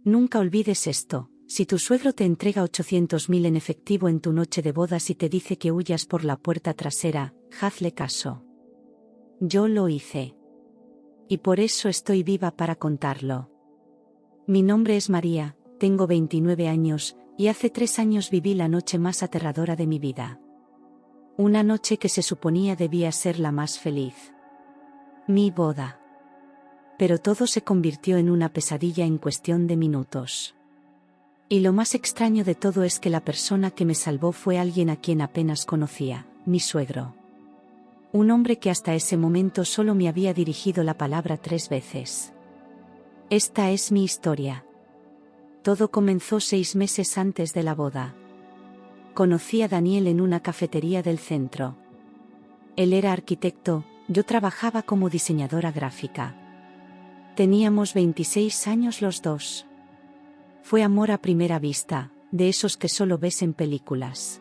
Nunca olvides esto: si tu suegro te entrega 800.000 en efectivo en tu noche de bodas y te dice que huyas por la puerta trasera, hazle caso. Yo lo hice. Y por eso estoy viva para contarlo. Mi nombre es María, tengo 29 años, y hace 3 años viví la noche más aterradora de mi vida. Una noche que se suponía debía ser la más feliz. Mi boda. Pero todo se convirtió en una pesadilla en cuestión de minutos. Y lo más extraño de todo es que la persona que me salvó fue alguien a quien apenas conocía, mi suegro. Un hombre que hasta ese momento solo me había dirigido la palabra 3 veces. Esta es mi historia. Todo comenzó 6 meses antes de la boda. Conocí a Daniel en una cafetería del centro. Él era arquitecto, yo trabajaba como diseñadora gráfica. Teníamos 26 años los dos. Fue amor a primera vista, de esos que solo ves en películas.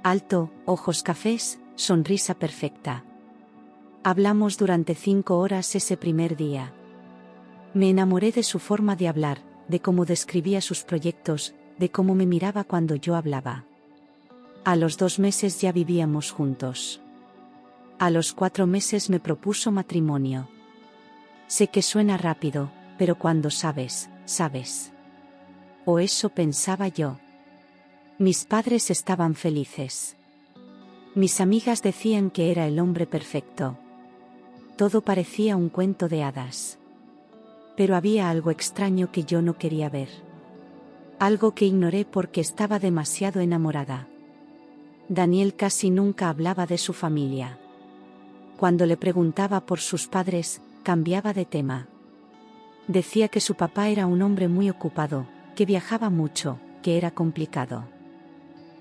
Alto, ojos cafés, sonrisa perfecta. Hablamos durante 5 horas ese primer día. Me enamoré de su forma de hablar, de cómo describía sus proyectos, de cómo me miraba cuando yo hablaba. A los 2 meses ya vivíamos juntos. A los 4 meses me propuso matrimonio. Sé que suena rápido, pero cuando sabes, sabes. O eso pensaba yo. Mis padres estaban felices. Mis amigas decían que era el hombre perfecto. Todo parecía un cuento de hadas. Pero había algo extraño que yo no quería ver. Algo que ignoré porque estaba demasiado enamorada. Daniel casi nunca hablaba de su familia. Cuando le preguntaba por sus padres, cambiaba de tema. Decía que su papá era un hombre muy ocupado, que viajaba mucho, que era complicado.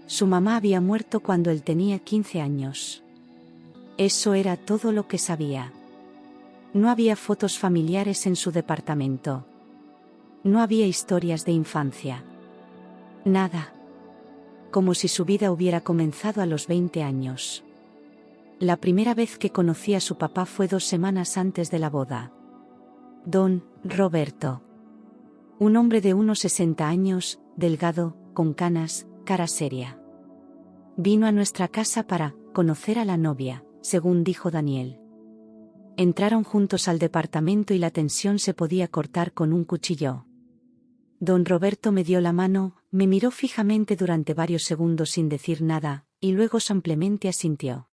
Su mamá había muerto cuando él tenía 15 años. Eso era todo lo que sabía. No había fotos familiares en su departamento. No había historias de infancia. Nada. Como si su vida hubiera comenzado a los 20 años. La primera vez que conocí a su papá fue 2 semanas antes de la boda. Don Roberto. Un hombre de unos 60 años, delgado, con canas, cara seria. Vino a nuestra casa para conocer a la novia, según dijo Daniel. Entraron juntos al departamento y la tensión se podía cortar con un cuchillo. Don Roberto me dio la mano, me miró fijamente durante varios segundos sin decir nada, y luego simplemente asintió.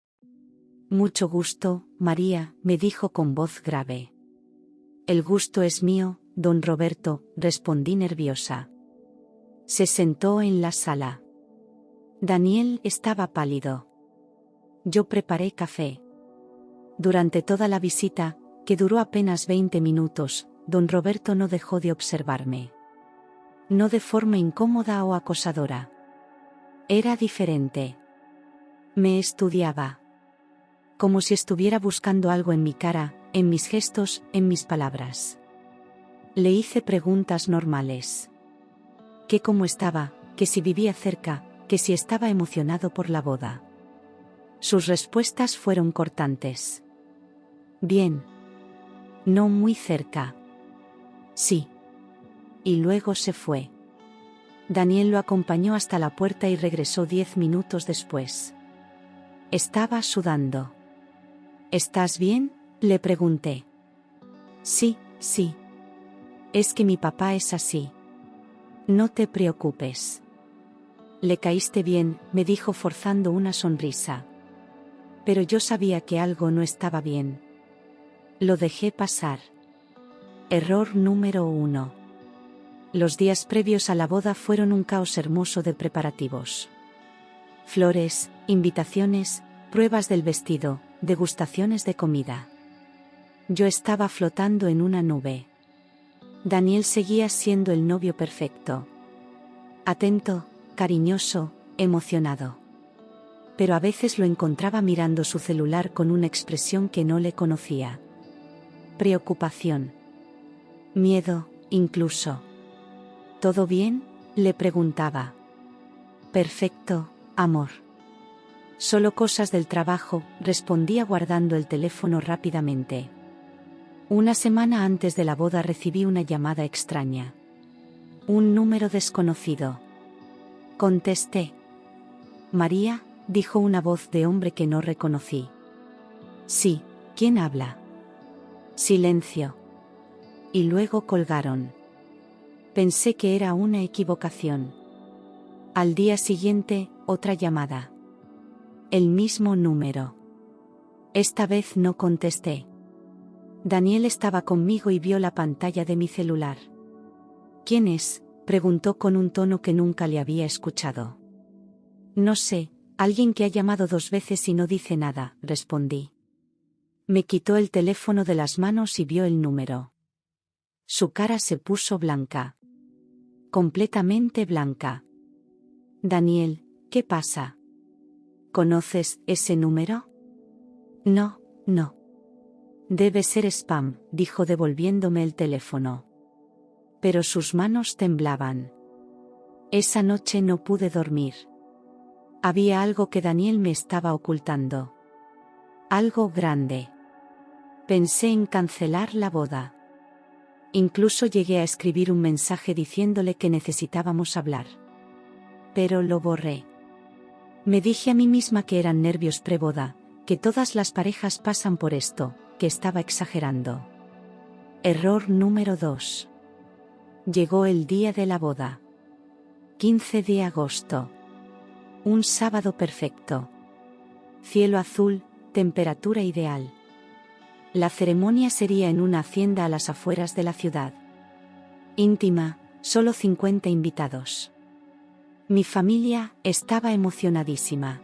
Mucho gusto, María, me dijo con voz grave. El gusto es mío, don Roberto, respondí nerviosa. Se sentó en la sala. Daniel estaba pálido. Yo preparé café. Durante toda la visita, que duró apenas 20 minutos, don Roberto no dejó de observarme. No de forma incómoda o acosadora. Era diferente. Me estudiaba. Como si estuviera buscando algo en mi cara, en mis gestos, en mis palabras. Le hice preguntas normales. Que cómo estaba, que si vivía cerca, que si estaba emocionado por la boda. Sus respuestas fueron cortantes. Bien. No muy cerca. Sí. Y luego se fue. Daniel lo acompañó hasta la puerta y regresó 10 minutos después. Estaba sudando. ¿Estás bien?, le pregunté. Sí, sí. Es que mi papá es así. No te preocupes. Le caíste bien, me dijo forzando una sonrisa. Pero yo sabía que algo no estaba bien. Lo dejé pasar. Error número 1. Los días previos a la boda fueron un caos hermoso de preparativos. Flores, invitaciones, pruebas del vestido, degustaciones de comida. Yo estaba flotando en una nube. Daniel seguía siendo el novio perfecto. Atento, cariñoso, emocionado. Pero a veces lo encontraba mirando su celular con una expresión que no le conocía. Preocupación. Miedo, incluso. ¿Todo bien?, le preguntaba. Perfecto, amor. Solo cosas del trabajo, respondía guardando el teléfono rápidamente. Una semana antes de la boda recibí una llamada extraña. Un número desconocido. Contesté. María, dijo una voz de hombre que no reconocí. Sí, ¿quién habla? Silencio. Y luego colgaron. Pensé que era una equivocación. Al día siguiente, otra llamada. El mismo número. Esta vez no contesté. Daniel estaba conmigo y vio la pantalla de mi celular. ¿Quién es?, preguntó con un tono que nunca le había escuchado. No sé, alguien que ha llamado 2 veces y no dice nada, respondí. Me quitó el teléfono de las manos y vio el número. Su cara se puso blanca. Completamente blanca. Daniel, ¿qué pasa? ¿Conoces ese número? No, no. Debe ser spam, dijo devolviéndome el teléfono. Pero sus manos temblaban. Esa noche no pude dormir. Había algo que Daniel me estaba ocultando. Algo grande. Pensé en cancelar la boda. Incluso llegué a escribir un mensaje diciéndole que necesitábamos hablar. Pero lo borré. Me dije a mí misma que eran nervios preboda, que todas las parejas pasan por esto, que estaba exagerando. Error número 2. Llegó el día de la boda. 15 de agosto. Un sábado perfecto. Cielo azul, temperatura ideal. La ceremonia sería en una hacienda a las afueras de la ciudad. Íntima, solo 50 invitados. Mi familia estaba emocionadísima.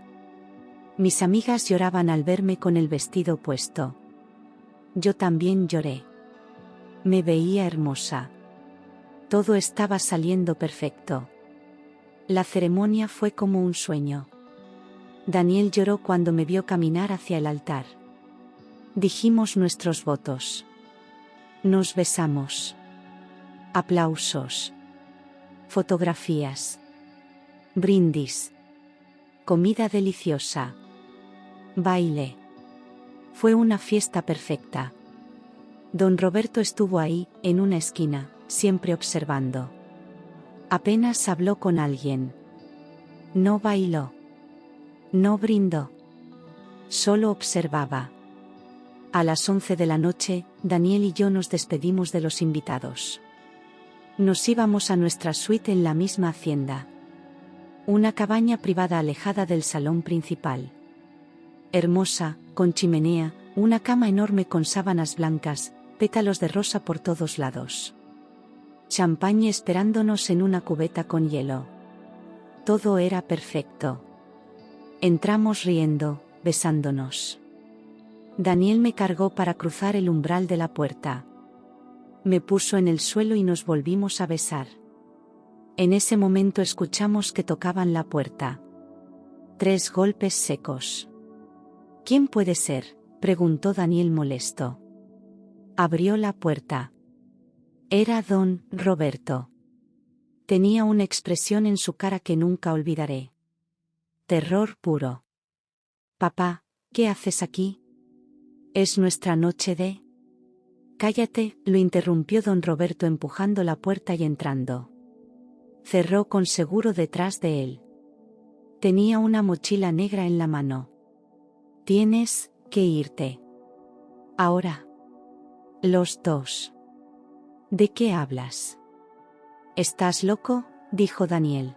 Mis amigas lloraban al verme con el vestido puesto. Yo también lloré. Me veía hermosa. Todo estaba saliendo perfecto. La ceremonia fue como un sueño. Daniel lloró cuando me vio caminar hacia el altar. Dijimos nuestros votos. Nos besamos. Aplausos. Fotografías. Brindis. Comida deliciosa. Baile. Fue una fiesta perfecta. Don Roberto estuvo ahí, en una esquina, siempre observando. Apenas habló con alguien. No bailó. No brindó. Solo observaba. A las 11 de la noche, Daniel y yo nos despedimos de los invitados. Nos íbamos a nuestra suite en la misma hacienda. Una cabaña privada alejada del salón principal. Hermosa, con chimenea, una cama enorme con sábanas blancas, pétalos de rosa por todos lados. Champagne esperándonos en una cubeta con hielo. Todo era perfecto. Entramos riendo, besándonos. Daniel me cargó para cruzar el umbral de la puerta. Me puso en el suelo y nos volvimos a besar. En ese momento escuchamos que tocaban la puerta. 3 golpes secos. ¿Quién puede ser?, preguntó Daniel molesto. Abrió la puerta. Era don Roberto. Tenía una expresión en su cara que nunca olvidaré. Terror puro. Papá, ¿qué haces aquí? ¿Es nuestra noche de...? Cállate, lo interrumpió don Roberto empujando la puerta y entrando. Cerró con seguro detrás de él. Tenía una mochila negra en la mano. Tienes que irte. Ahora. Los 2. ¿De qué hablas? ¿Estás loco?, dijo Daniel.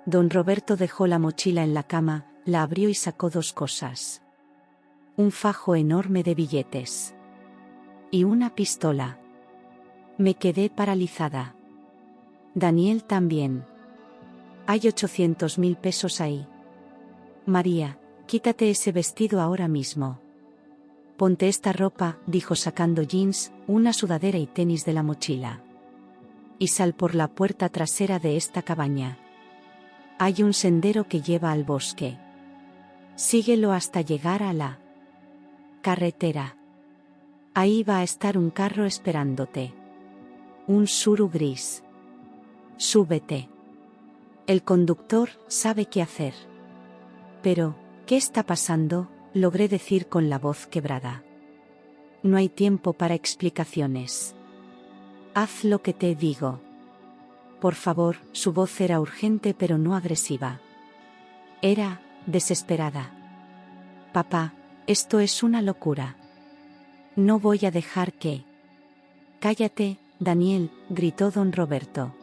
Don Roberto dejó la mochila en la cama, la abrió y sacó 2 cosas. Un fajo enorme de billetes. Y una pistola. Me quedé paralizada. Daniel también. Hay 800.000 pesos ahí. María, quítate ese vestido ahora mismo. Ponte esta ropa, dijo sacando jeans, una sudadera y tenis de la mochila. Y sal por la puerta trasera de esta cabaña. Hay un sendero que lleva al bosque. Síguelo hasta llegar a la carretera. Ahí va a estar un carro esperándote. Un Suru gris. Súbete. El conductor sabe qué hacer. Pero, ¿qué está pasando?, logré decir con la voz quebrada. No hay tiempo para explicaciones. Haz lo que te digo. Por favor, su voz era urgente pero no agresiva. Era desesperada. Papá, esto es una locura. No voy a dejar que... Cállate, Daniel, gritó don Roberto.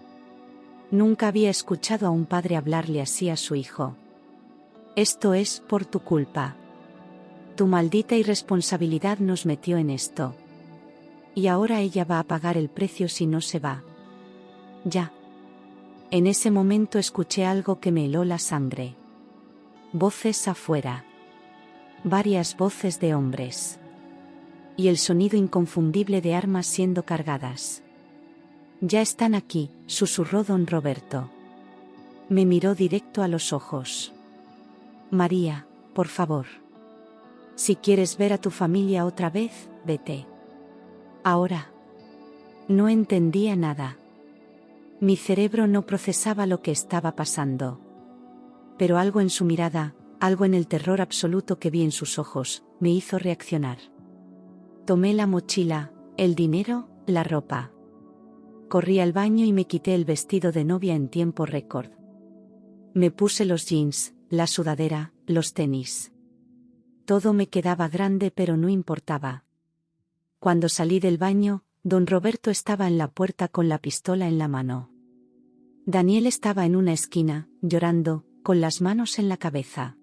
Nunca había escuchado a un padre hablarle así a su hijo. Esto es por tu culpa. Tu maldita irresponsabilidad nos metió en esto. Y ahora ella va a pagar el precio si no se va. Ya. En ese momento escuché algo que me heló la sangre. Voces afuera. Varias voces de hombres. Y el sonido inconfundible de armas siendo cargadas. Ya están aquí, susurró don Roberto. Me miró directo a los ojos. María, por favor. Si quieres ver a tu familia otra vez, vete. Ahora. No entendía nada. Mi cerebro no procesaba lo que estaba pasando. Pero algo en su mirada, algo en el terror absoluto que vi en sus ojos, me hizo reaccionar. Tomé la mochila, el dinero, la ropa. Corrí al baño y me quité el vestido de novia en tiempo récord. Me puse los jeans, la sudadera, los tenis. Todo me quedaba grande pero no importaba. Cuando salí del baño, don Roberto estaba en la puerta con la pistola en la mano. Daniel estaba en una esquina, llorando, con las manos en la cabeza.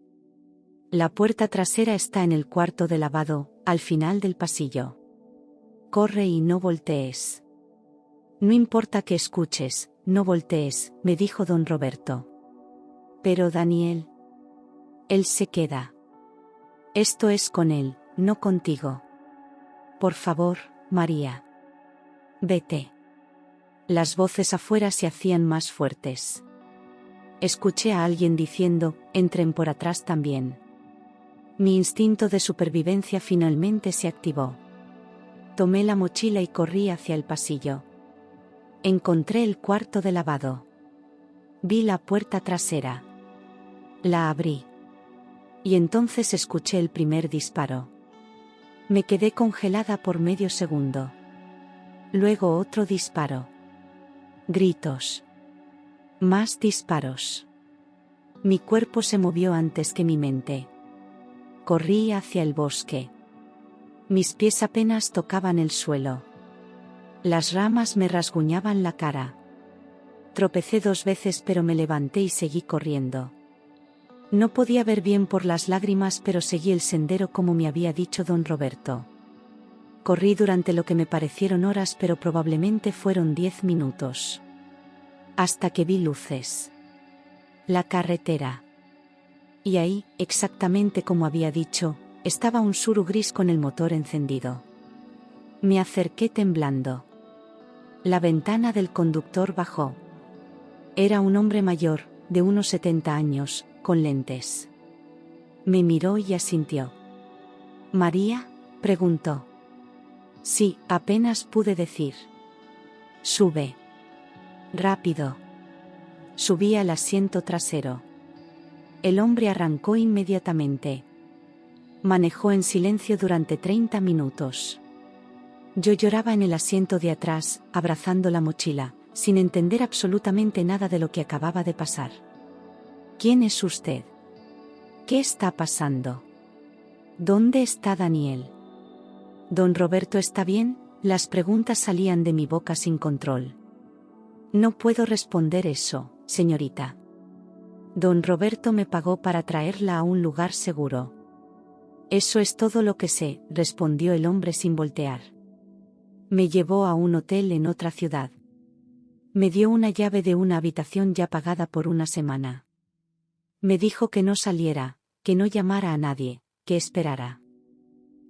La puerta trasera está en el cuarto de lavado, al final del pasillo. Corre y no voltees. No importa que escuches, no voltees, me dijo don Roberto. Pero Daniel. Él se queda. Esto es con él, no contigo. Por favor, María. Vete. Las voces afuera se hacían más fuertes. Escuché a alguien diciendo, entren por atrás también. Mi instinto de supervivencia finalmente se activó. Tomé la mochila y corrí hacia el pasillo. Encontré el cuarto de lavado. Vi la puerta trasera. La abrí. Y entonces escuché el primer disparo. Me quedé congelada por medio segundo. Luego otro disparo. Gritos. Más disparos. Mi cuerpo se movió antes que mi mente. Corrí hacia el bosque. Mis pies apenas tocaban el suelo. Las ramas me rasguñaban la cara. Tropecé 2 veces pero me levanté y seguí corriendo. No podía ver bien por las lágrimas pero seguí el sendero como me había dicho don Roberto. Corrí durante lo que me parecieron horas pero probablemente fueron 10 minutos. Hasta que vi luces. La carretera. Y ahí, exactamente como había dicho, estaba un Suru gris con el motor encendido. Me acerqué temblando. La ventana del conductor bajó. Era un hombre mayor, de unos 70 años, con lentes. Me miró y asintió. ¿María?, preguntó. Sí, apenas pude decir. Sube. Rápido. Subí al asiento trasero. El hombre arrancó inmediatamente. Manejó en silencio durante 30 minutos. Yo lloraba en el asiento de atrás, abrazando la mochila, sin entender absolutamente nada de lo que acababa de pasar. ¿Quién es usted? ¿Qué está pasando? ¿Dónde está Daniel? ¿Don Roberto está bien? Las preguntas salían de mi boca sin control. No puedo responder eso, señorita. Don Roberto me pagó para traerla a un lugar seguro. Eso es todo lo que sé, respondió el hombre sin voltear. Me llevó a un hotel en otra ciudad. Me dio una llave de una habitación ya pagada por una semana. Me dijo que no saliera, que no llamara a nadie, que esperara.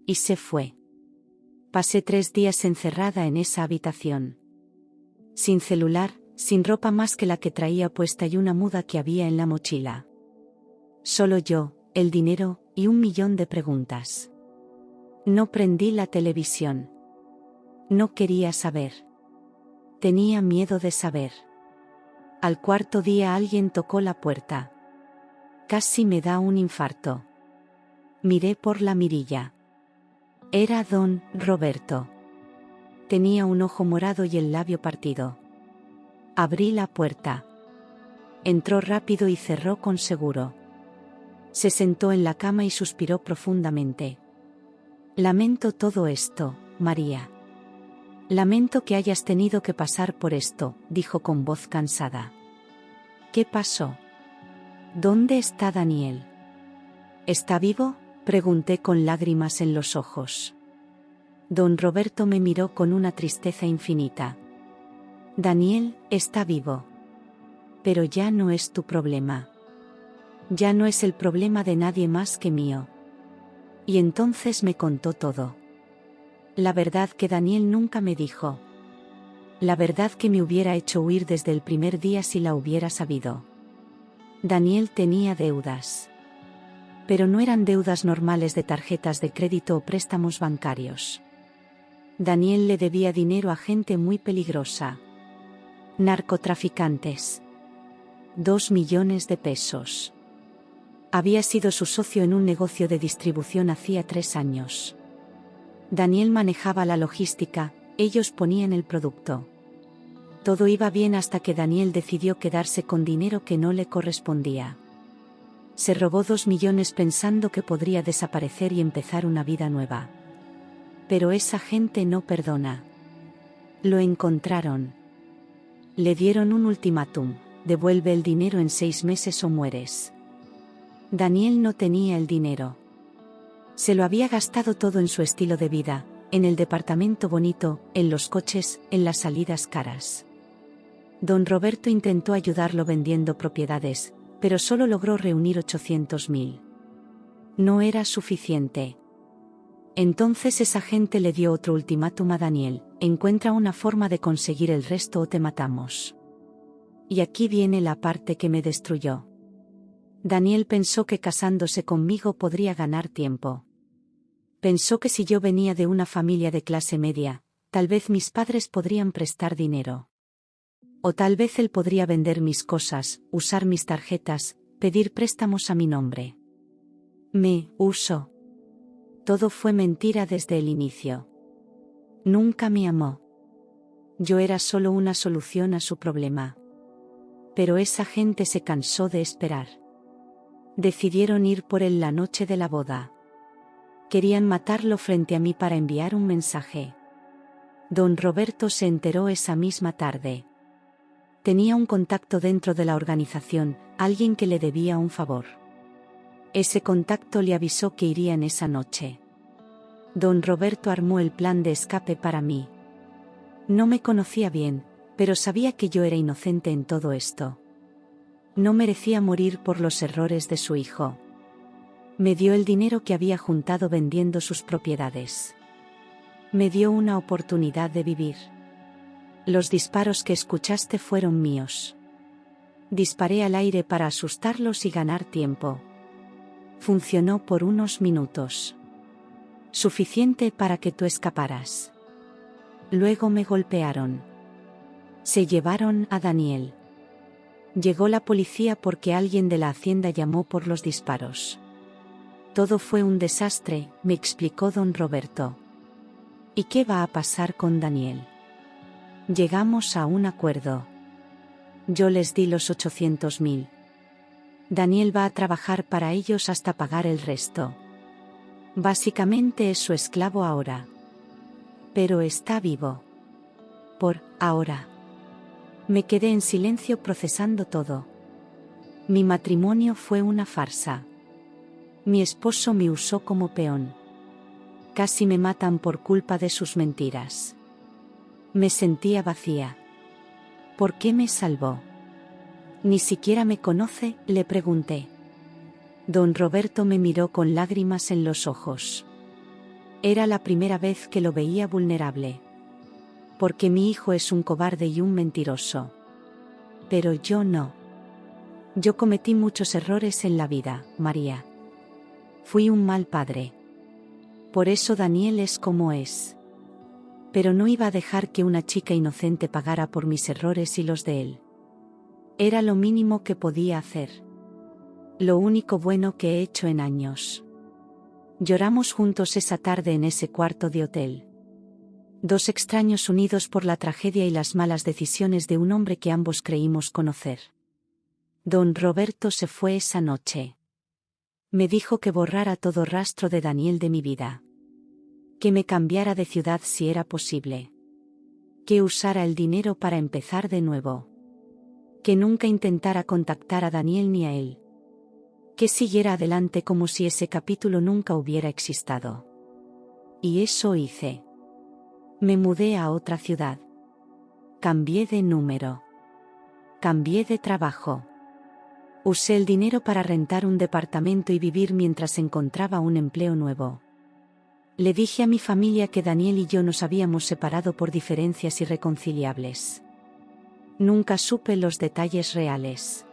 Y se fue. Pasé 3 días encerrada en esa habitación. Sin celular, sin ropa más que la que traía puesta y una muda que había en la mochila. Solo yo, el dinero, y 1.000.000 de preguntas. No prendí la televisión. No quería saber. Tenía miedo de saber. Al 4.º día alguien tocó la puerta. Casi me da un infarto. Miré por la mirilla. Era don Roberto. Tenía un ojo morado y el labio partido. Abrí la puerta. Entró rápido y cerró con seguro. Se sentó en la cama y suspiró profundamente. Lamento todo esto, María. Lamento que hayas tenido que pasar por esto, dijo con voz cansada. ¿Qué pasó? ¿Dónde está Daniel? ¿Está vivo?, pregunté con lágrimas en los ojos. Don Roberto me miró con una tristeza infinita. Daniel está vivo. Pero ya no es tu problema. Ya no es el problema de nadie más que mío. Y entonces me contó todo. La verdad que Daniel nunca me dijo. La verdad que me hubiera hecho huir desde el primer día si la hubiera sabido. Daniel tenía deudas. Pero no eran deudas normales de tarjetas de crédito o préstamos bancarios. Daniel le debía dinero a gente muy peligrosa. Narcotraficantes. 2 millones de pesos. Había sido su socio en un negocio de distribución hacía 3 años. Daniel manejaba la logística, ellos ponían el producto. Todo iba bien hasta que Daniel decidió quedarse con dinero que no le correspondía. Se robó 2 millones pensando que podría desaparecer y empezar una vida nueva. Pero esa gente no perdona. Lo encontraron. Le dieron un ultimátum: devuelve el dinero en 6 meses o mueres. Daniel no tenía el dinero. Se lo había gastado todo en su estilo de vida, en el departamento bonito, en los coches, en las salidas caras. Don Roberto intentó ayudarlo vendiendo propiedades, pero solo logró reunir 800.000. No era suficiente. Entonces esa gente le dio otro ultimátum a Daniel: encuentra una forma de conseguir el resto o te matamos. Y aquí viene la parte que me destruyó. Daniel pensó que casándose conmigo podría ganar tiempo. Pensó que si yo venía de una familia de clase media, tal vez mis padres podrían prestar dinero. O tal vez él podría vender mis cosas, usar mis tarjetas, pedir préstamos a mi nombre. Me usó. Todo fue mentira desde el inicio. Nunca me amó. Yo era solo una solución a su problema. Pero esa gente se cansó de esperar. Decidieron ir por él la noche de la boda. Querían matarlo frente a mí para enviar un mensaje. Don Roberto se enteró esa misma tarde. Tenía un contacto dentro de la organización, alguien que le debía un favor. Ese contacto le avisó que irían esa noche. Don Roberto armó el plan de escape para mí. No me conocía bien, pero sabía que yo era inocente en todo esto. No merecía morir por los errores de su hijo. Me dio el dinero que había juntado vendiendo sus propiedades. Me dio una oportunidad de vivir. Los disparos que escuchaste fueron míos. Disparé al aire para asustarlos y ganar tiempo. Funcionó por unos minutos. Suficiente para que tú escaparas. Luego me golpearon. Se llevaron a Daniel. Llegó la policía porque alguien de la hacienda llamó por los disparos. Todo fue un desastre, me explicó don Roberto. ¿Y qué va a pasar con Daniel? Llegamos a un acuerdo. Yo les di los 800.000. Daniel va a trabajar para ellos hasta pagar el resto. Básicamente es su esclavo ahora. Pero está vivo. Por ahora. Me quedé en silencio procesando todo. Mi matrimonio fue una farsa. Mi esposo me usó como peón. Casi me matan por culpa de sus mentiras. Me sentía vacía. ¿Por qué me salvó? Ni siquiera me conoce, le pregunté. Don Roberto me miró con lágrimas en los ojos. Era la primera vez que lo veía vulnerable. Porque mi hijo es un cobarde y un mentiroso. Pero yo no. Yo cometí muchos errores en la vida, María. Fui un mal padre. Por eso Daniel es como es. Pero no iba a dejar que una chica inocente pagara por mis errores y los de él. Era lo mínimo que podía hacer. Lo único bueno que he hecho en años. Lloramos juntos esa tarde en ese cuarto de hotel. Dos extraños unidos por la tragedia y las malas decisiones de un hombre que ambos creímos conocer. Don Roberto se fue esa noche. Me dijo que borrara todo rastro de Daniel de mi vida. Que me cambiara de ciudad si era posible. Que usara el dinero para empezar de nuevo. Que nunca intentara contactar a Daniel ni a él. Que siguiera adelante como si ese capítulo nunca hubiera existido. Y eso hice. Me mudé a otra ciudad. Cambié de número. Cambié de trabajo. Usé el dinero para rentar un departamento y vivir mientras encontraba un empleo nuevo. Le dije a mi familia que Daniel y yo nos habíamos separado por diferencias irreconciliables. Nunca supe los detalles reales.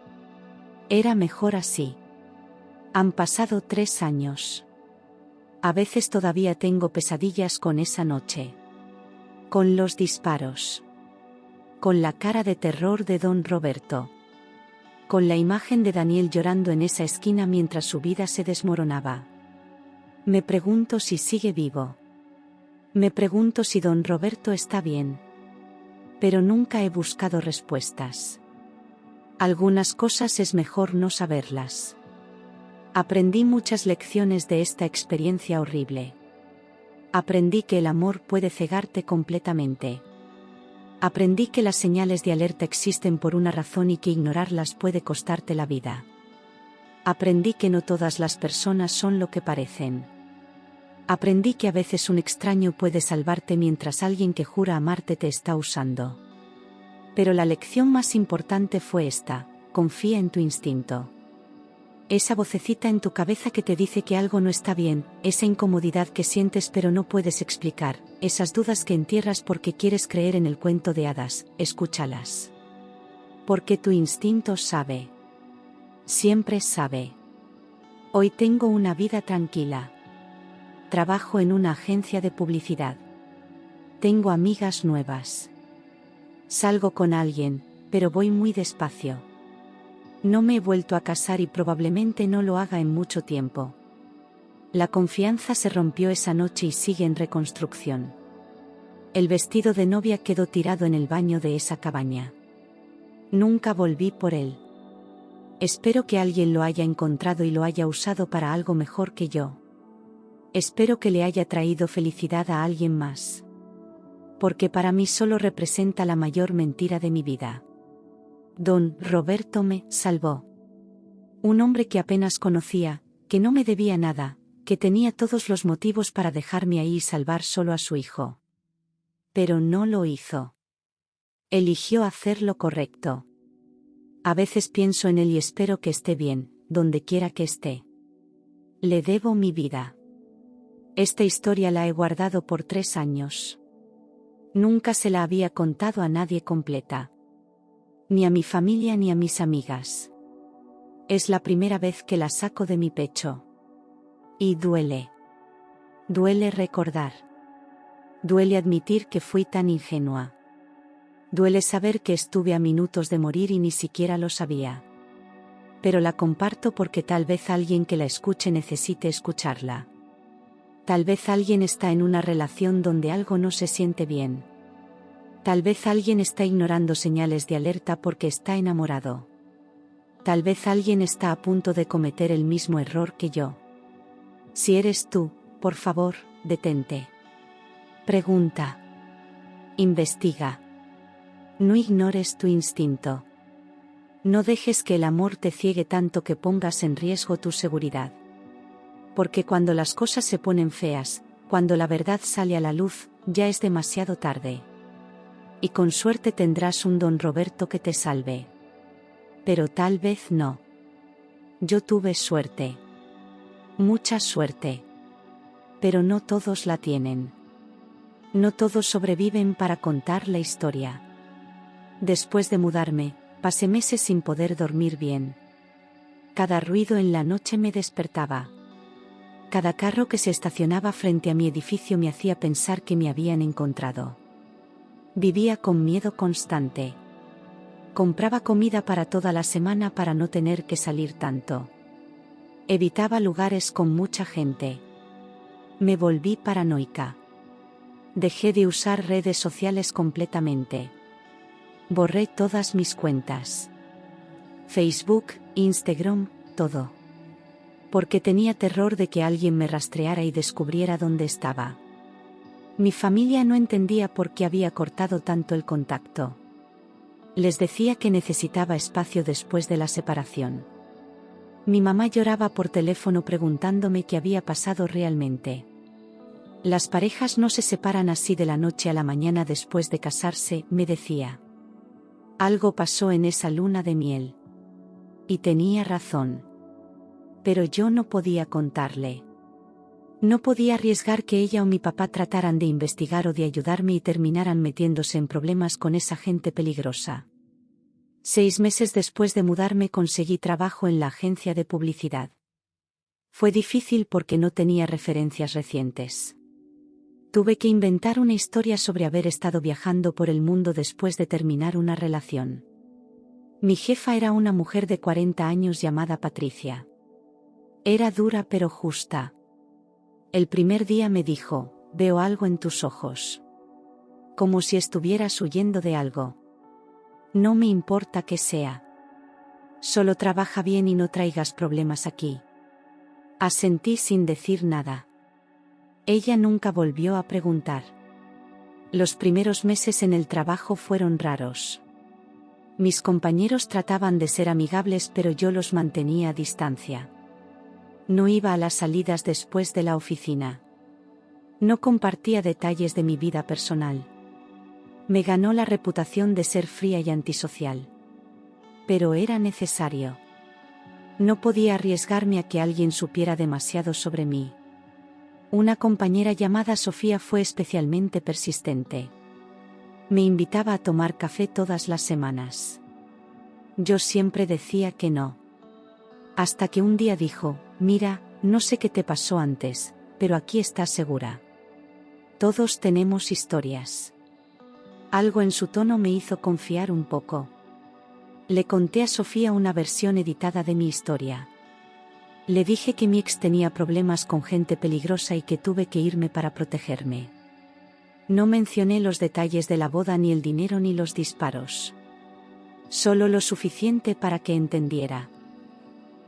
Era mejor así. Han pasado 3 años. A veces todavía tengo pesadillas con esa noche. Con los disparos. Con la cara de terror de don Roberto. Con la imagen de Daniel llorando en esa esquina mientras su vida se desmoronaba. Me pregunto si sigue vivo. Me pregunto si don Roberto está bien. Pero nunca he buscado respuestas. Algunas cosas es mejor no saberlas. Aprendí muchas lecciones de esta experiencia horrible. Aprendí que el amor puede cegarte completamente. Aprendí que las señales de alerta existen por una razón y que ignorarlas puede costarte la vida. Aprendí que no todas las personas son lo que parecen. Aprendí que a veces un extraño puede salvarte mientras alguien que jura amarte te está usando. Pero la lección más importante fue esta: confía en tu instinto. Esa vocecita en tu cabeza que te dice que algo no está bien, esa incomodidad que sientes pero no puedes explicar, esas dudas que entierras porque quieres creer en el cuento de hadas, escúchalas. Porque tu instinto sabe. Siempre sabe. Hoy tengo una vida tranquila. Trabajo en una agencia de publicidad. Tengo amigas nuevas. Salgo con alguien, pero voy muy despacio. No me he vuelto a casar y probablemente no lo haga en mucho tiempo. La confianza se rompió esa noche y sigue en reconstrucción. El vestido de novia quedó tirado en el baño de esa cabaña. Nunca volví por él. Espero que alguien lo haya encontrado y lo haya usado para algo mejor que yo. Espero que le haya traído felicidad a alguien más. Porque para mí solo representa la mayor mentira de mi vida. Don Roberto me salvó. Un hombre que apenas conocía, que no me debía nada, que tenía todos los motivos para dejarme ahí y salvar solo a su hijo. Pero no lo hizo. Eligió hacer lo correcto. A veces pienso en él y espero que esté bien, donde quiera que esté. Le debo mi vida. Esta historia la he guardado por 3 años. Nunca se la había contado a nadie completa. Ni a mi familia ni a mis amigas. Es la primera vez que la saco de mi pecho. Y duele. Duele recordar. Duele admitir que fui tan ingenua. Duele saber que estuve a minutos de morir y ni siquiera lo sabía. Pero la comparto porque tal vez alguien que la escuche necesite escucharla. Tal vez alguien está en una relación donde algo no se siente bien. Tal vez alguien está ignorando señales de alerta porque está enamorado. Tal vez alguien está a punto de cometer el mismo error que yo. Si eres tú, por favor, detente. Pregunta. Investiga. No ignores tu instinto. No dejes que el amor te ciegue tanto que pongas en riesgo tu seguridad. Porque cuando las cosas se ponen feas, cuando la verdad sale a la luz, ya es demasiado tarde. Y con suerte tendrás un don Roberto que te salve. Pero tal vez no. Yo tuve suerte. Mucha suerte. Pero no todos la tienen. No todos sobreviven para contar la historia. Después de mudarme, pasé meses sin poder dormir bien. Cada ruido en la noche me despertaba. Cada carro que se estacionaba frente a mi edificio me hacía pensar que me habían encontrado. Vivía con miedo constante. Compraba comida para toda la semana para no tener que salir tanto. Evitaba lugares con mucha gente. Me volví paranoica. Dejé de usar redes sociales completamente. Borré todas mis cuentas. Facebook, Instagram, todo. Porque tenía terror de que alguien me rastreara y descubriera dónde estaba. Mi familia no entendía por qué había cortado tanto el contacto. Les decía que necesitaba espacio después de la separación. Mi mamá lloraba por teléfono preguntándome qué había pasado realmente. Las parejas no se separan así de la noche a la mañana después de casarse, me decía. Algo pasó en esa luna de miel. Y tenía razón. Pero yo no podía contarle. No podía arriesgar que ella o mi papá trataran de investigar o de ayudarme y terminaran metiéndose en problemas con esa gente peligrosa. 6 meses después de mudarme conseguí trabajo en la agencia de publicidad. Fue difícil porque no tenía referencias recientes. Tuve que inventar una historia sobre haber estado viajando por el mundo después de terminar una relación. Mi jefa era una mujer de 40 años llamada Patricia. Era dura pero justa. El primer día me dijo, veo algo en tus ojos. Como si estuvieras huyendo de algo. No me importa qué sea. Solo trabaja bien y no traigas problemas aquí. Asentí sin decir nada. Ella nunca volvió a preguntar. Los primeros meses en el trabajo fueron raros. Mis compañeros trataban de ser amigables pero yo los mantenía a distancia. No iba a las salidas después de la oficina. No compartía detalles de mi vida personal. Me ganó la reputación de ser fría y antisocial. Pero era necesario. No podía arriesgarme a que alguien supiera demasiado sobre mí. Una compañera llamada Sofía fue especialmente persistente. Me invitaba a tomar café todas las semanas. Yo siempre decía que no. Hasta que un día dijo, mira, no sé qué te pasó antes, pero aquí estás segura. Todos tenemos historias. Algo en su tono me hizo confiar un poco. Le conté a Sofía una versión editada de mi historia. Le dije que mi ex tenía problemas con gente peligrosa y que tuve que irme para protegerme. No mencioné los detalles de la boda ni el dinero ni los disparos. Solo lo suficiente para que entendiera.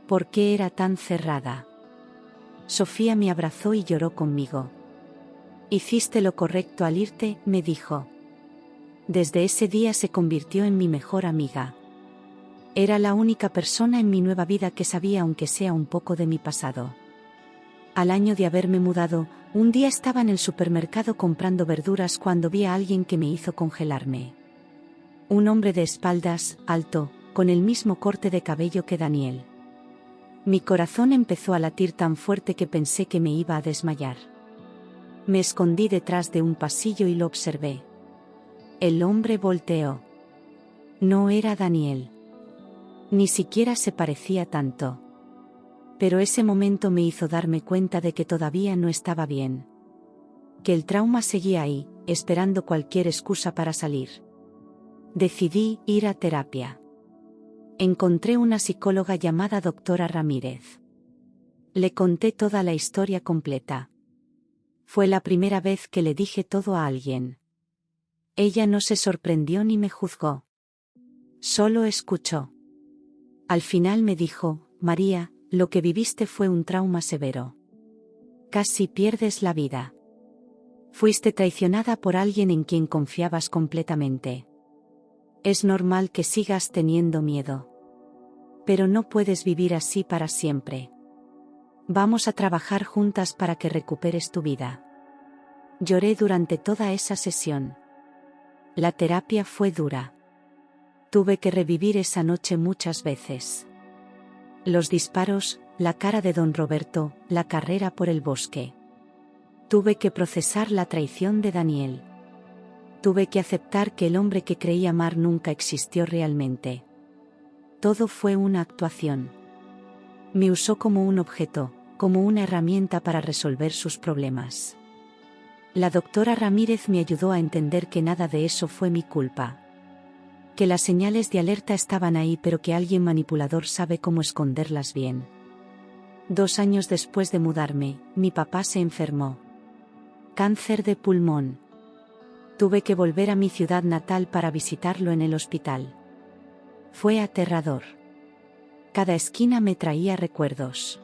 ¿Por qué era tan cerrada? Sofía me abrazó y lloró conmigo. Hiciste lo correcto al irte, me dijo. Desde ese día se convirtió en mi mejor amiga. Era la única persona en mi nueva vida que sabía aunque sea un poco de mi pasado. Al año de haberme mudado, un día estaba en el supermercado comprando verduras cuando vi a alguien que me hizo congelarme. Un hombre de espaldas, alto, con el mismo corte de cabello que Daniel. Mi corazón empezó a latir tan fuerte que pensé que me iba a desmayar. Me escondí detrás de un pasillo y lo observé. El hombre volteó. No era Daniel. Ni siquiera se parecía tanto. Pero ese momento me hizo darme cuenta de que todavía no estaba bien. Que el trauma seguía ahí, esperando cualquier excusa para salir. Decidí ir a terapia. Encontré una psicóloga llamada doctora Ramírez. Le conté toda la historia completa. Fue la primera vez que le dije todo a alguien. Ella no se sorprendió ni me juzgó. Solo escuchó. Al final me dijo, María, lo que viviste fue un trauma severo. Casi pierdes la vida. Fuiste traicionada por alguien en quien confiabas completamente. Es normal que sigas teniendo miedo. Pero no puedes vivir así para siempre. Vamos a trabajar juntas para que recuperes tu vida. Lloré durante toda esa sesión. La terapia fue dura. Tuve que revivir esa noche muchas veces. Los disparos, la cara de don Roberto, la carrera por el bosque. Tuve que procesar la traición de Daniel. Tuve que aceptar que el hombre que creí amar nunca existió realmente. Todo fue una actuación. Me usó como un objeto, como una herramienta para resolver sus problemas. La doctora Ramírez me ayudó a entender que nada de eso fue mi culpa. Que las señales de alerta estaban ahí pero que alguien manipulador sabe cómo esconderlas bien. 2 años después de mudarme, mi papá se enfermó. Cáncer de pulmón. Tuve que volver a mi ciudad natal para visitarlo en el hospital. Fue aterrador. Cada esquina me traía recuerdos.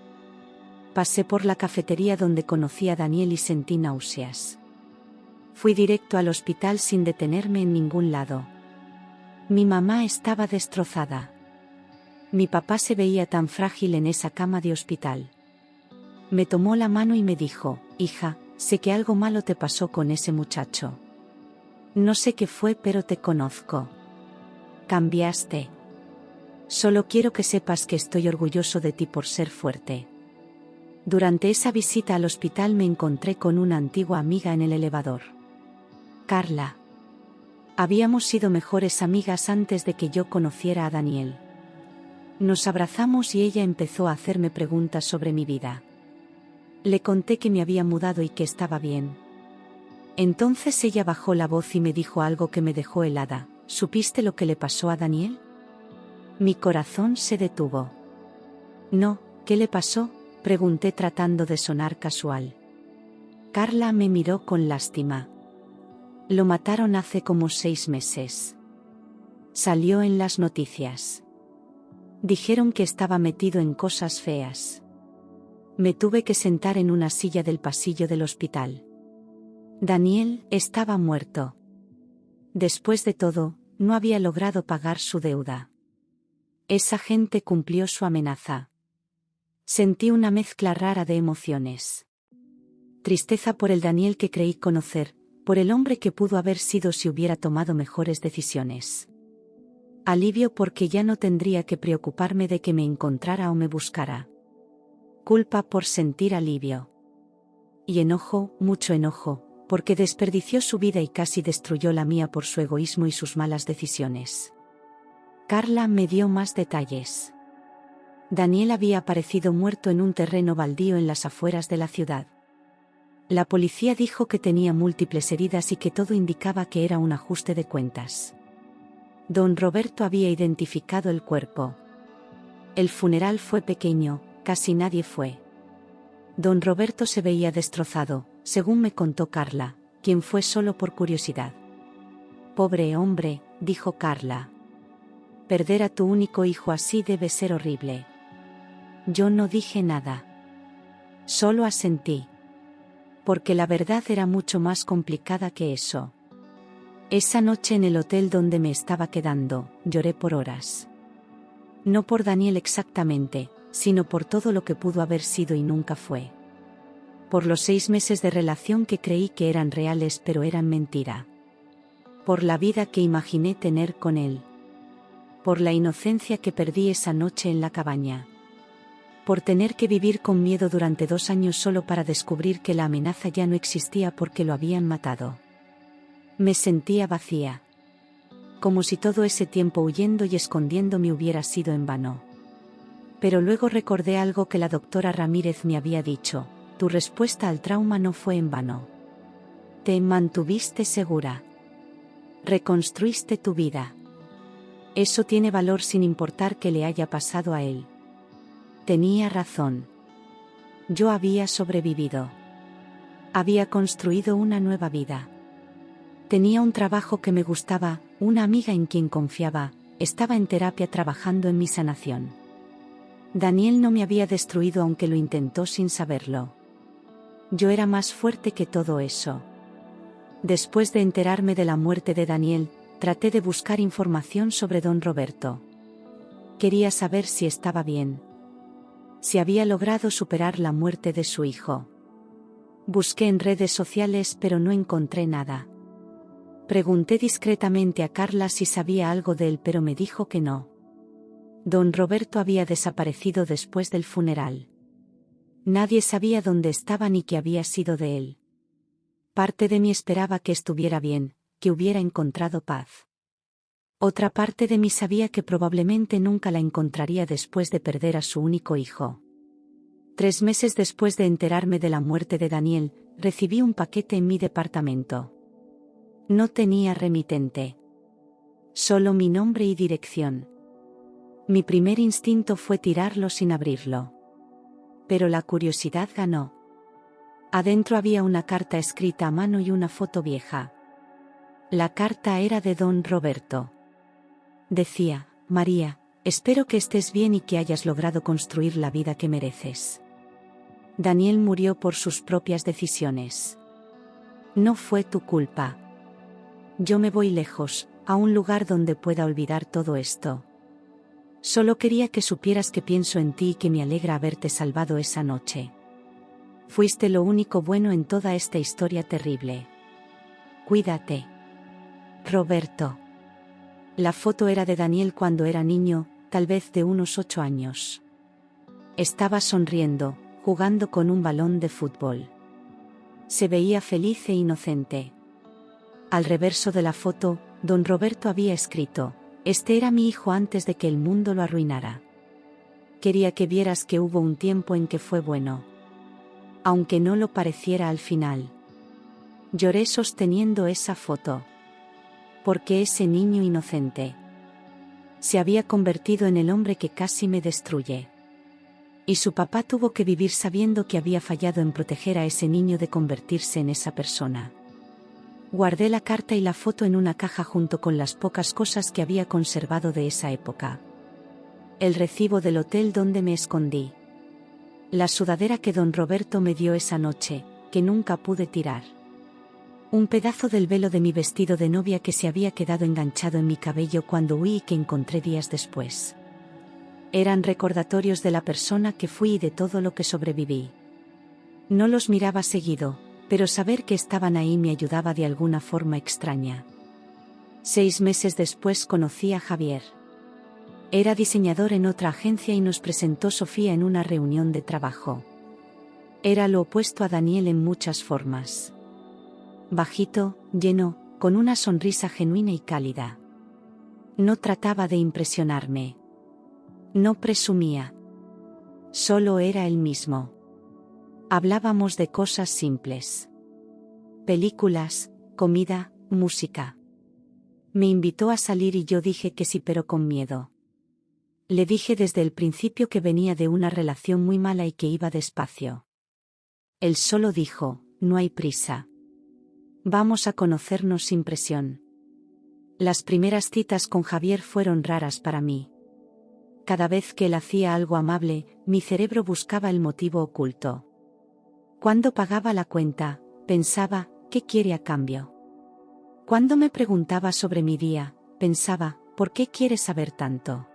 Pasé por la cafetería donde conocí a Daniel y sentí náuseas. Fui directo al hospital sin detenerme en ningún lado. Mi mamá estaba destrozada. Mi papá se veía tan frágil en esa cama de hospital. Me tomó la mano y me dijo: hija, sé que algo malo te pasó con ese muchacho. No sé qué fue, pero te conozco. Cambiaste. Solo quiero que sepas que estoy orgulloso de ti por ser fuerte. Durante esa visita al hospital me encontré con una antigua amiga en el elevador. Carla. Habíamos sido mejores amigas antes de que yo conociera a Daniel. Nos abrazamos y ella empezó a hacerme preguntas sobre mi vida. Le conté que me había mudado y que estaba bien. Entonces ella bajó la voz y me dijo algo que me dejó helada. ¿Supiste lo que le pasó a Daniel? Mi corazón se detuvo. No, ¿qué le pasó?, pregunté tratando de sonar casual. Carla me miró con lástima. Lo mataron hace como 6 meses. Salió en las noticias. Dijeron que estaba metido en cosas feas. Me tuve que sentar en una silla del pasillo del hospital. Daniel estaba muerto. Después de todo, no había logrado pagar su deuda. Esa gente cumplió su amenaza. Sentí una mezcla rara de emociones. Tristeza por el Daniel que creí conocer, por el hombre que pudo haber sido si hubiera tomado mejores decisiones. Alivio porque ya no tendría que preocuparme de que me encontrara o me buscara. Culpa por sentir alivio. Y enojo, mucho enojo, porque desperdició su vida y casi destruyó la mía por su egoísmo y sus malas decisiones. Carla me dio más detalles. Daniel había aparecido muerto en un terreno baldío en las afueras de la ciudad. La policía dijo que tenía múltiples heridas y que todo indicaba que era un ajuste de cuentas. Don Roberto había identificado el cuerpo. El funeral fue pequeño, casi nadie fue. Don Roberto se veía destrozado, según me contó Carla, quien fue solo por curiosidad. Pobre hombre, dijo Carla. Perder a tu único hijo así debe ser horrible. Yo no dije nada. Solo asentí. Porque la verdad era mucho más complicada que eso. Esa noche en el hotel donde me estaba quedando, lloré por horas. No por Daniel exactamente, sino por todo lo que pudo haber sido y nunca fue. Por los 6 meses de relación que creí que eran reales pero eran mentira. Por la vida que imaginé tener con él. Por la inocencia que perdí esa noche en la cabaña. Por tener que vivir con miedo durante 2 años solo para descubrir que la amenaza ya no existía porque lo habían matado. Me sentía vacía. Como si todo ese tiempo huyendo y escondiéndome hubiera sido en vano. Pero luego recordé algo que la doctora Ramírez me había dicho: tu respuesta al trauma no fue en vano. Te mantuviste segura. Reconstruiste tu vida. Eso tiene valor sin importar qué le haya pasado a él. Tenía razón. Yo había sobrevivido. Había construido una nueva vida. Tenía un trabajo que me gustaba, una amiga en quien confiaba, estaba en terapia trabajando en mi sanación. Daniel no me había destruido aunque lo intentó sin saberlo. Yo era más fuerte que todo eso. Después de enterarme de la muerte de Daniel, traté de buscar información sobre don Roberto. Quería saber si estaba bien. Si había logrado superar la muerte de su hijo. Busqué en redes sociales pero no encontré nada. Pregunté discretamente a Carla si sabía algo de él pero me dijo que no. Don Roberto había desaparecido después del funeral. Nadie sabía dónde estaba ni qué había sido de él. Parte de mí esperaba que estuviera bien, que hubiera encontrado paz. Otra parte de mí sabía que probablemente nunca la encontraría después de perder a su único hijo. 3 meses después de enterarme de la muerte de Daniel, recibí un paquete en mi departamento. No tenía remitente. Solo mi nombre y dirección. Mi primer instinto fue tirarlo sin abrirlo. Pero la curiosidad ganó. Adentro había una carta escrita a mano y una foto vieja. La carta era de don Roberto. Decía: María, espero que estés bien y que hayas logrado construir la vida que mereces. Daniel murió por sus propias decisiones. No fue tu culpa. Yo me voy lejos, a un lugar donde pueda olvidar todo esto. Solo quería que supieras que pienso en ti y que me alegra haberte salvado esa noche. Fuiste lo único bueno en toda esta historia terrible. Cuídate. Roberto. La foto era de Daniel cuando era niño, tal vez de unos 8 años. Estaba sonriendo, jugando con un balón de fútbol. Se veía feliz e inocente. Al reverso de la foto, don Roberto había escrito: este era mi hijo antes de que el mundo lo arruinara. Quería que vieras que hubo un tiempo en que fue bueno. Aunque no lo pareciera al final. Lloré sosteniendo esa foto. Porque ese niño inocente se había convertido en el hombre que casi me destruye. Y su papá tuvo que vivir sabiendo que había fallado en proteger a ese niño de convertirse en esa persona. Guardé la carta y la foto en una caja junto con las pocas cosas que había conservado de esa época. El recibo del hotel donde me escondí. La sudadera que don Roberto me dio esa noche, que nunca pude tirar. Un pedazo del velo de mi vestido de novia que se había quedado enganchado en mi cabello cuando huí y que encontré días después. Eran recordatorios de la persona que fui y de todo lo que sobreviví. No los miraba seguido, pero saber que estaban ahí me ayudaba de alguna forma extraña. 6 meses después conocí a Javier. Era diseñador en otra agencia y nos presentó Sofía en una reunión de trabajo. Era lo opuesto a Daniel en muchas formas. Bajito, lleno, con una sonrisa genuina y cálida. No trataba de impresionarme. No presumía. Solo era él mismo. Hablábamos de cosas simples. Películas, comida, música. Me invitó a salir y yo dije que sí, pero con miedo. Le dije desde el principio que venía de una relación muy mala y que iba despacio. Él solo dijo: no hay prisa. Vamos a conocernos sin presión. Las primeras citas con Javier fueron raras para mí. Cada vez que él hacía algo amable, mi cerebro buscaba el motivo oculto. Cuando pagaba la cuenta, pensaba: ¿qué quiere a cambio? Cuando me preguntaba sobre mi día, pensaba: ¿por qué quiere saber tanto?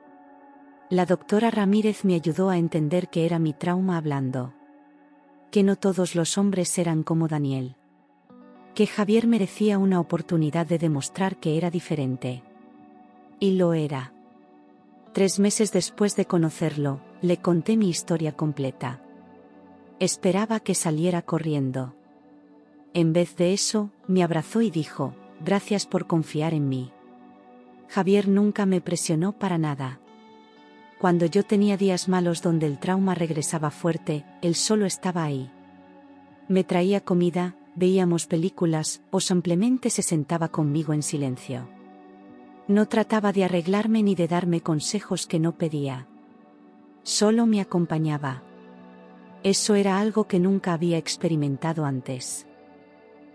La doctora Ramírez me ayudó a entender que era mi trauma hablando. Que no todos los hombres eran como Daniel. Que Javier merecía una oportunidad de demostrar que era diferente. Y lo era. 3 meses después de conocerlo, le conté mi historia completa. Esperaba que saliera corriendo. En vez de eso, me abrazó y dijo: gracias por confiar en mí. Javier nunca me presionó para nada. Cuando yo tenía días malos donde el trauma regresaba fuerte, él solo estaba ahí. Me traía comida, veíamos películas, o simplemente se sentaba conmigo en silencio. No trataba de arreglarme ni de darme consejos que no pedía. Solo me acompañaba. Eso era algo que nunca había experimentado antes.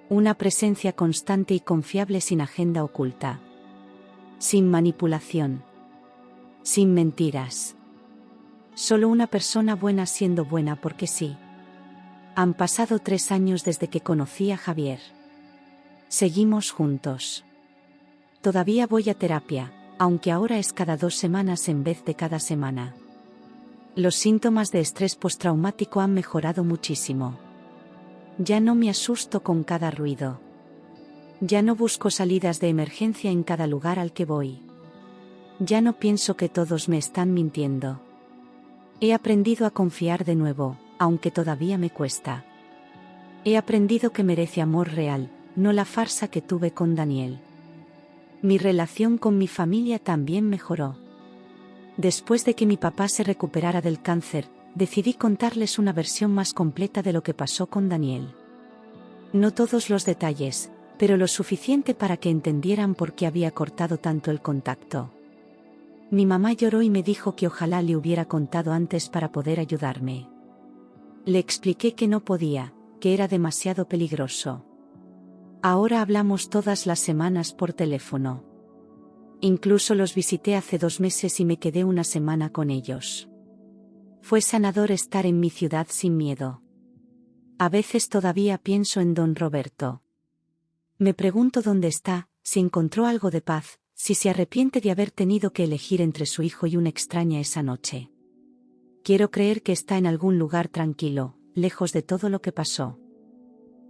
Una presencia constante y confiable sin agenda oculta. Sin manipulación. Sin mentiras. Solo una persona buena siendo buena porque sí. Han pasado 3 años desde que conocí a Javier. Seguimos juntos. Todavía voy a terapia, aunque ahora es cada 2 semanas en vez de cada semana. Los síntomas de estrés postraumático han mejorado muchísimo. Ya no me asusto con cada ruido. Ya no busco salidas de emergencia en cada lugar al que voy. Ya no pienso que todos me están mintiendo. He aprendido a confiar de nuevo, aunque todavía me cuesta. He aprendido que merece amor real, no la farsa que tuve con Daniel. Mi relación con mi familia también mejoró. Después de que mi papá se recuperara del cáncer, decidí contarles una versión más completa de lo que pasó con Daniel. No todos los detalles, pero lo suficiente para que entendieran por qué había cortado tanto el contacto. Mi mamá lloró y me dijo que ojalá le hubiera contado antes para poder ayudarme. Le expliqué que no podía, que era demasiado peligroso. Ahora hablamos todas las semanas por teléfono. Incluso los visité hace 2 meses y me quedé una semana con ellos. Fue sanador estar en mi ciudad sin miedo. A veces todavía pienso en don Roberto. Me pregunto dónde está, si encontró algo de paz, si se arrepiente de haber tenido que elegir entre su hijo y una extraña esa noche. Quiero creer que está en algún lugar tranquilo, lejos de todo lo que pasó.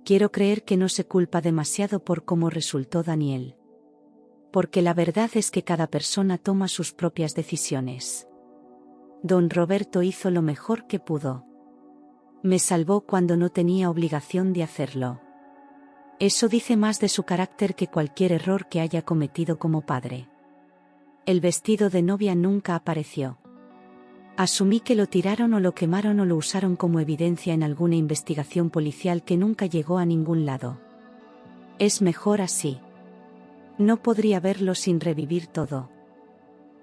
Quiero creer que no se culpa demasiado por cómo resultó Daniel. Porque la verdad es que cada persona toma sus propias decisiones. Don Roberto hizo lo mejor que pudo. Me salvó cuando no tenía obligación de hacerlo. Eso dice más de su carácter que cualquier error que haya cometido como padre. El vestido de novia nunca apareció. Asumí que lo tiraron o lo quemaron o lo usaron como evidencia en alguna investigación policial que nunca llegó a ningún lado. Es mejor así. No podría verlo sin revivir todo.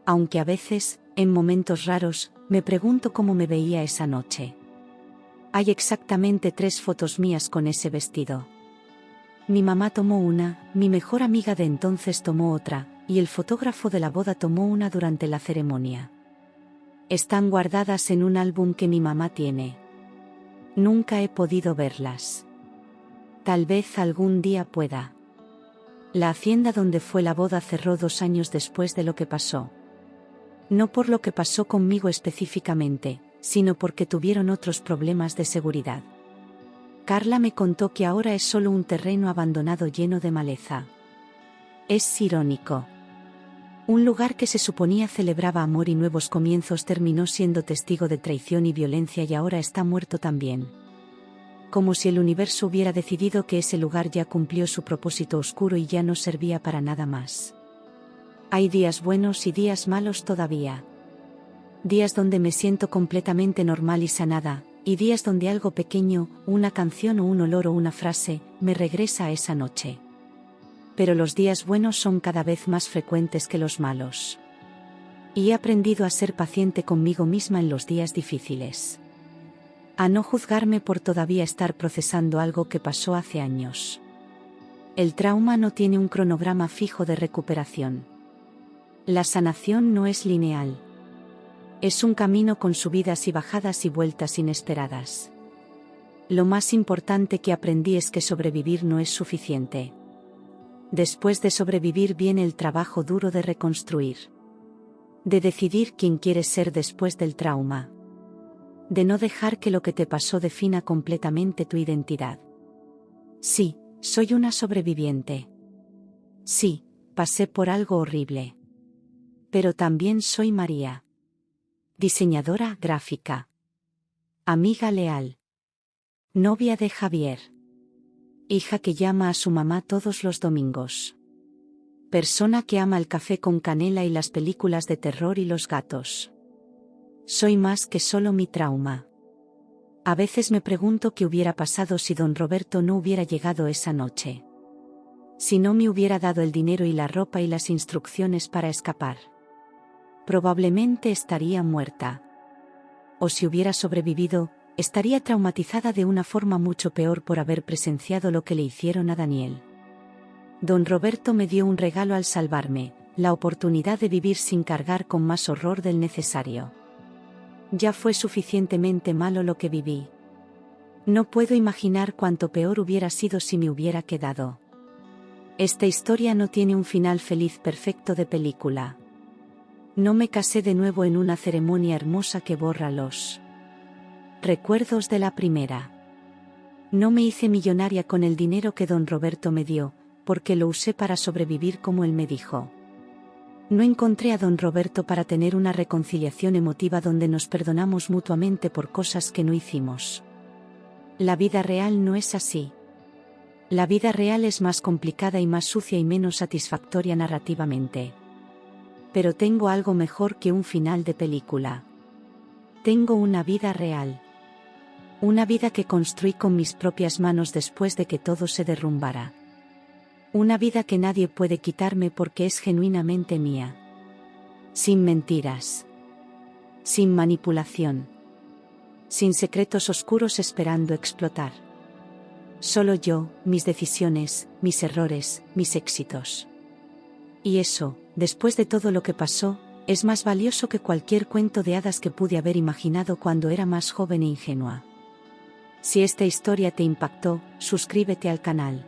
Aunque a veces, en momentos raros, me pregunto cómo me veía esa noche. Hay exactamente 3 fotos mías con ese vestido. Mi mamá tomó una, mi mejor amiga de entonces tomó otra, y el fotógrafo de la boda tomó una durante la ceremonia. Están guardadas en un álbum que mi mamá tiene. Nunca he podido verlas. Tal vez algún día pueda. La hacienda donde fue la boda cerró 2 años después de lo que pasó. No por lo que pasó conmigo específicamente, sino porque tuvieron otros problemas de seguridad. Carla me contó que ahora es solo un terreno abandonado lleno de maleza. Es irónico. Un lugar que se suponía celebraba amor y nuevos comienzos terminó siendo testigo de traición y violencia y ahora está muerto también. Como si el universo hubiera decidido que ese lugar ya cumplió su propósito oscuro y ya no servía para nada más. Hay días buenos y días malos todavía. Días donde me siento completamente normal y sanada, y días donde algo pequeño, una canción o un olor o una frase, me regresa a esa noche. Pero los días buenos son cada vez más frecuentes que los malos. Y he aprendido a ser paciente conmigo misma en los días difíciles. A no juzgarme por todavía estar procesando algo que pasó hace años. El trauma no tiene un cronograma fijo de recuperación. La sanación no es lineal. Es un camino con subidas y bajadas y vueltas inesperadas. Lo más importante que aprendí es que sobrevivir no es suficiente. Después de sobrevivir viene el trabajo duro de reconstruir. De decidir quién quieres ser después del trauma. De no dejar que lo que te pasó defina completamente tu identidad. Sí, soy una sobreviviente. Sí, pasé por algo horrible. Pero también soy María. Diseñadora gráfica. Amiga leal. Novia de Javier. Hija que llama a su mamá todos los domingos. Persona que ama el café con canela y las películas de terror y los gatos. Soy más que solo mi trauma. A veces me pregunto qué hubiera pasado si don Roberto no hubiera llegado esa noche. Si no me hubiera dado el dinero y la ropa y las instrucciones para escapar. Probablemente estaría muerta. O si hubiera sobrevivido, estaría traumatizada de una forma mucho peor por haber presenciado lo que le hicieron a Daniel. Don Roberto me dio un regalo al salvarme, la oportunidad de vivir sin cargar con más horror del necesario. Ya fue suficientemente malo lo que viví. No puedo imaginar cuánto peor hubiera sido si me hubiera quedado. Esta historia no tiene un final feliz perfecto de película. No me casé de nuevo en una ceremonia hermosa que borra los recuerdos de la primera. No me hice millonaria con el dinero que don Roberto me dio, porque lo usé para sobrevivir como él me dijo. No encontré a don Roberto para tener una reconciliación emotiva donde nos perdonamos mutuamente por cosas que no hicimos. La vida real no es así. La vida real es más complicada y más sucia y menos satisfactoria narrativamente. Pero tengo algo mejor que un final de película. Tengo una vida real. Una vida que construí con mis propias manos después de que todo se derrumbara. Una vida que nadie puede quitarme porque es genuinamente mía. Sin mentiras. Sin manipulación. Sin secretos oscuros esperando explotar. Solo yo, mis decisiones, mis errores, mis éxitos. Y eso, después de todo lo que pasó, es más valioso que cualquier cuento de hadas que pude haber imaginado cuando era más joven e ingenua. Si esta historia te impactó, suscríbete al canal.